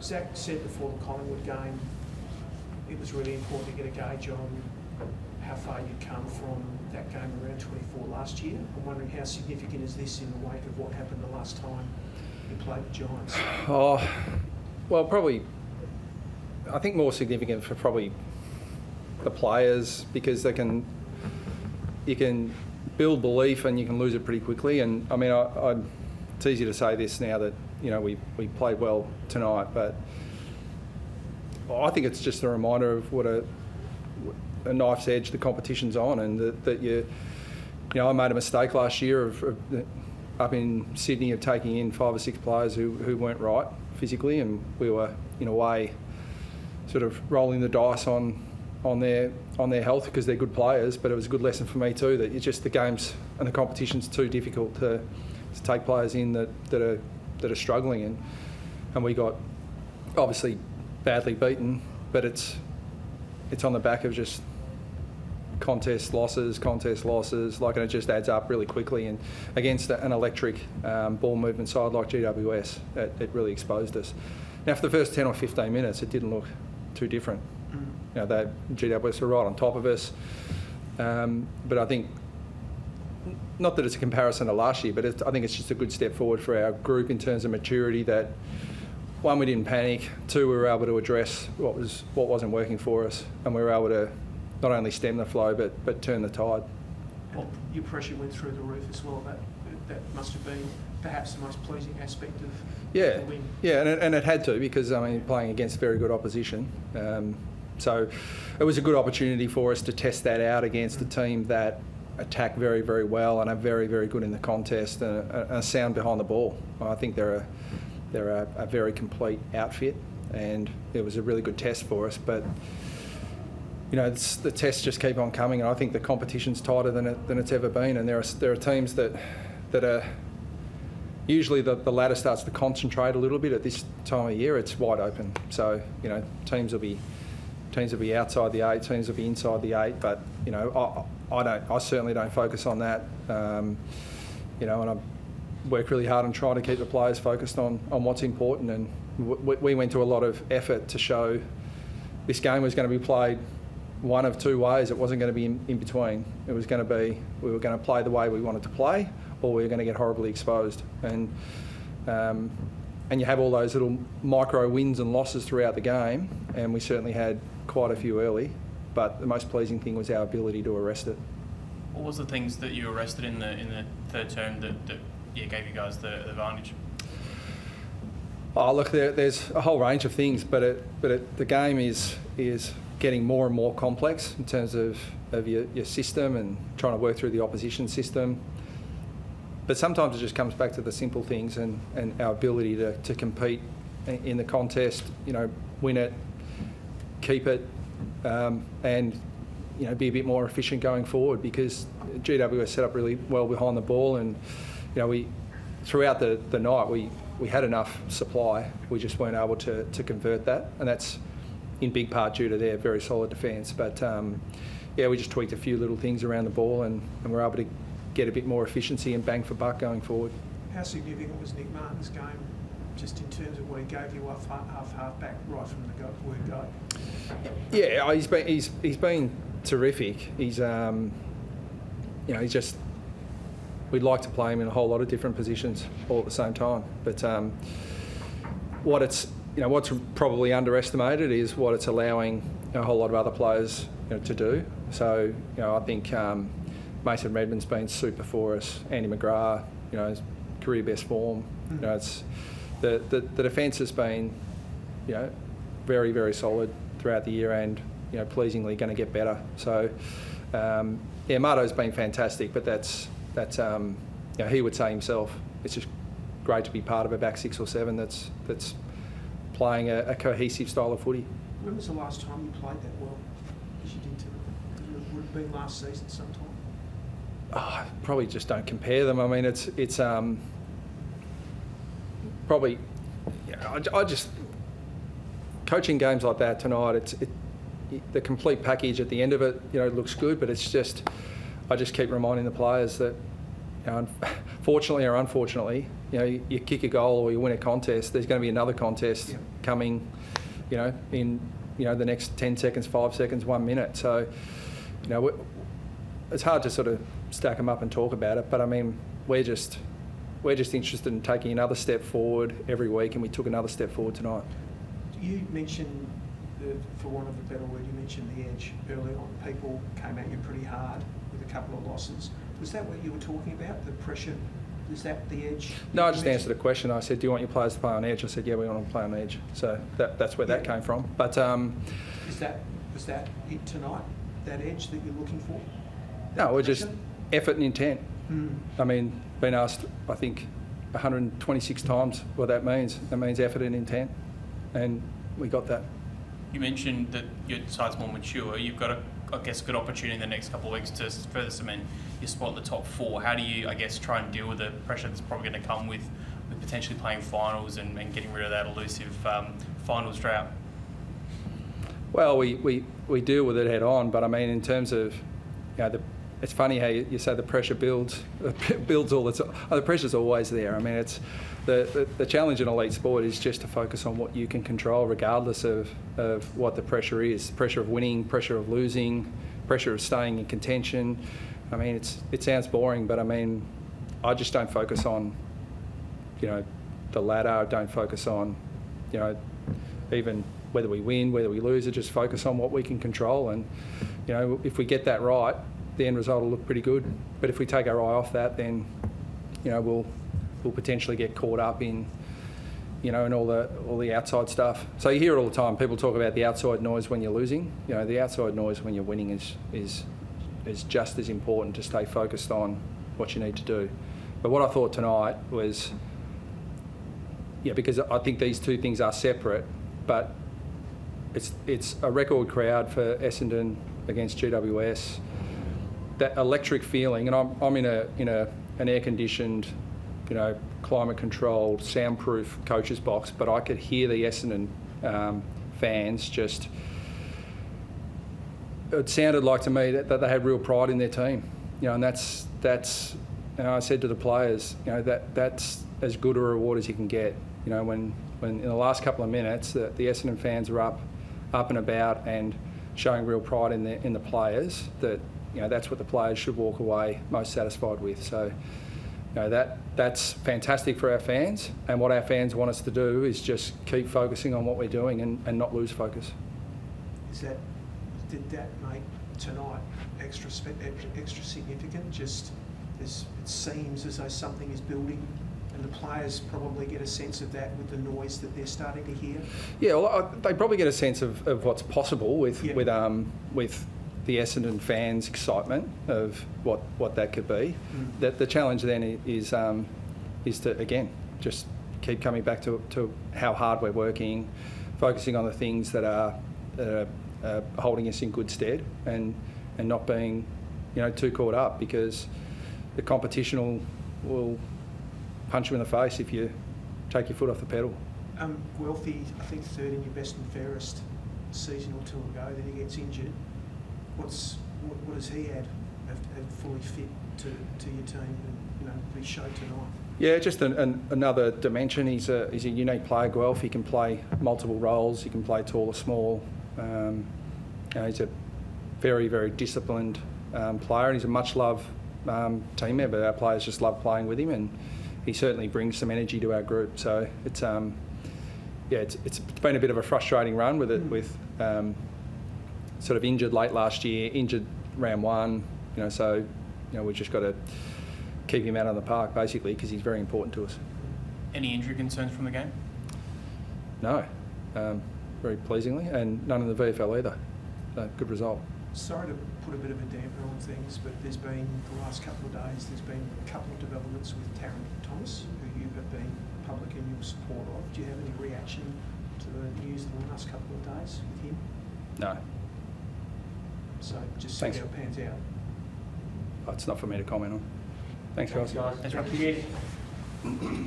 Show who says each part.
Speaker 1: Zach said before the Collingwood game, it was really important to get a gauge on how far you'd come from that game around 24 last year. I'm wondering how significant is this in the wake of what happened the last time you played the Giants?
Speaker 2: Oh, well, probably, I think more significant for probably the players, because you can build belief and you can lose it pretty quickly. And I mean, it's easy to say this now that, you know, we played well tonight, but I think it's just a reminder of what a knife's edge the competition's on, and that you know, I made a mistake last year of up in Sydney of taking in 5 or 6 players who weren't right physically, and we were in a way sort of rolling the dice on their health because they're good players. But it was a good lesson for me too, that it's just the games and the competition's too difficult to take players in that are struggling, and we got obviously badly beaten, but it's on the back of just contest losses, like, and it just adds up really quickly. And against an electric ball movement side like GWS, it really exposed us. Now, for the first 10 or 15 minutes, it didn't look too different. You know, GWS were right on top of us, but I think, not that it's a comparison to last year, but I think it's just a good step forward for our group in terms of maturity. That, one, we didn't panic. 2, we were able to address what wasn't working for us, and we were able to not only stem the flow but turn the tide.
Speaker 1: Well, your pressure went through the roof as well. That must have been perhaps the most pleasing aspect of the win.
Speaker 2: Yeah, and it had to, because I mean, playing against very good opposition. So it was a good opportunity for us to test that out against a team that attack very, very well and are very, very good in the contest and are sound behind the ball. I think they're a very complete outfit, and it was a really good test for us. But you know, the tests just keep on coming, and I think the competition's tighter than it's ever been. And there are teams that are usually the ladder starts to concentrate a little bit at this time of year. It's wide open, so you know, teams will be outside the 8, teams will be inside the 8. But you know, I certainly don't focus on that. You know, and I work really hard and try to keep the players focused on what's important. And we went to a lot of effort to show this game was going to be played one of 2 ways. It wasn't going to be in between. It was going to be, we were going to play the way we wanted to play, or we were going to get horribly exposed. And you have all those little micro wins and losses throughout the game, and we certainly had quite a few early, but the most pleasing thing was our ability to arrest it.
Speaker 3: What was the things that you arrested in the third term that gave you guys the advantage?
Speaker 2: Oh, look, there's a whole range of things, but the game is getting more and more complex in terms of your system and trying to work through the opposition system. But sometimes it just comes back to the simple things and our ability to compete in the contest, you know, win it, keep it, and you know, be a bit more efficient going forward, because GWS set up really well behind the ball, and you know, we throughout the night we had enough supply. We just weren't able to convert that, and that's in big part due to their very solid defence. But yeah, we just tweaked a few little things around the ball, and we're able to get a bit more efficiency and bang for buck going forward.
Speaker 1: How significant was Nick Martin's game, just in terms of what he gave you off half back right from the word go?
Speaker 2: Yeah, he's been terrific. He's you know, he's just, we'd like to play him in a whole lot of different positions all at the same time. But what's probably underestimated is what it's allowing a whole lot of other players, you know, to do. So you know, I think Mason Redmond's been super for us. Andy McGrath, you know, his career best form. You know, it's the defence has been, you know, very, very solid throughout the year, and you know, pleasingly going to get better. So yeah, Marto's been fantastic, but that's you know, he would say himself, it's just great to be part of a back 6 or 7 that's playing a cohesive style of footy.
Speaker 1: When was the last time you played that well as you did tonight? Would it have been last season sometime?
Speaker 2: Oh, probably just don't compare them. I mean, it's probably, you know, I just, coaching games like that tonight, the complete package at the end of it, you know, looks good, but it's just, I just keep reminding the players that, you know, fortunately or unfortunately, you kick a goal or you win a contest, there's going to be another contest coming, in the next 10 seconds, 5 seconds, 1 minute. So, it's hard to sort of stack them up and talk about it. But I mean, we're just interested in taking another step forward every week, and we took another step forward tonight.
Speaker 1: You mentioned, for want of a better word, you mentioned the edge early on. People came at you pretty hard with a couple of losses. Was that what you were talking about, the pressure? Is that the edge?
Speaker 2: No, I just answered a question. I said, do you want your players to play on edge? I said, yeah, we want them to play on edge. So that's where that came from. But
Speaker 1: was that it tonight, that edge that you're looking for?
Speaker 2: No, we're just effort and intent.
Speaker 1: Mm.
Speaker 2: I mean, been asked, I think, 126 times what that means. That means effort and intent, and we got that.
Speaker 3: You mentioned that your side's more mature. You've got, a good opportunity in the next couple of weeks to further cement your spot in the top 4. How do you, try and deal with the pressure that's probably going to come with potentially playing finals and getting rid of that elusive finals drought?
Speaker 2: Well, we deal with it head on, but I mean, in terms of, it's funny how you say the pressure builds all the time. The pressure's always there. I mean, it's the challenge in elite sport is just to focus on what you can control, regardless of what the pressure is. Pressure of winning, pressure of losing, pressure of staying in contention. I mean, it sounds boring, but I mean, I just don't focus on, the ladder. I don't focus on, even whether we win, whether we lose. I just focus on what we can control, and if we get that right, the end result will look pretty good. But if we take our eye off that, then we'll potentially get caught up in in all the outside stuff. So you hear it all the time. People talk about the outside noise when you're losing. The outside noise when you're winning is just as important to stay focused on what you need to do. But what I thought tonight was, because I think these two things are separate, but it's a record crowd for Essendon against GWS. That electric feeling, and I'm in an air-conditioned, climate-controlled, soundproof coach's box, but I could hear the Essendon fans just. It sounded like to me that they had real pride in their team, and that's. I said to the players, that's as good a reward as you can get. When in the last couple of minutes, the Essendon fans are up and about and showing real pride in the players. That's what the players should walk away most satisfied with. So, that's fantastic for our fans. And what our fans want us to do is just keep focusing on what we're doing and not lose focus.
Speaker 1: Did that make tonight extra significant? Just as it seems as though something is building, and the players probably get a sense of that with the noise that they're starting to hear. Yeah,
Speaker 2: well, they probably get a sense of what's possible with the Essendon fans' excitement of what that could be. Mm. That the challenge then is to again just keep coming back to how hard we're working, focusing on the things that are holding us in good stead, and not being too caught up, because the competition will punch you in the face if you take your foot off the pedal.
Speaker 1: Guelphy, I think third in your best and fairest season or two ago, then he gets injured. What does he add fully fit to your team and be showed tonight? Yeah, just
Speaker 2: another dimension. He's a unique player, Guelph. He can play multiple roles. He can play tall or small. He's a very, very disciplined player, and he's a much-loved team member. Our players just love playing with him, and he certainly brings some energy to our group. So it's been a bit of a frustrating run with it, with sort of injured late last year, injured round one. So we've just got to keep him out on the park basically, because he's very important to us.
Speaker 3: Any injury concerns from the game?
Speaker 2: No, very pleasingly, and none in the VFL either. So good result.
Speaker 1: Sorry to put a bit of a damper on things, but there's been, the last couple of days, there's been a couple of developments with Taryn Thomas, who you have been public in your support of. Do you have any reaction to the news in the last couple of days with him?
Speaker 2: No.
Speaker 1: So just see how it pans out.
Speaker 2: It's not for me to comment on. Thanks, guys.
Speaker 3: Thanks, guys.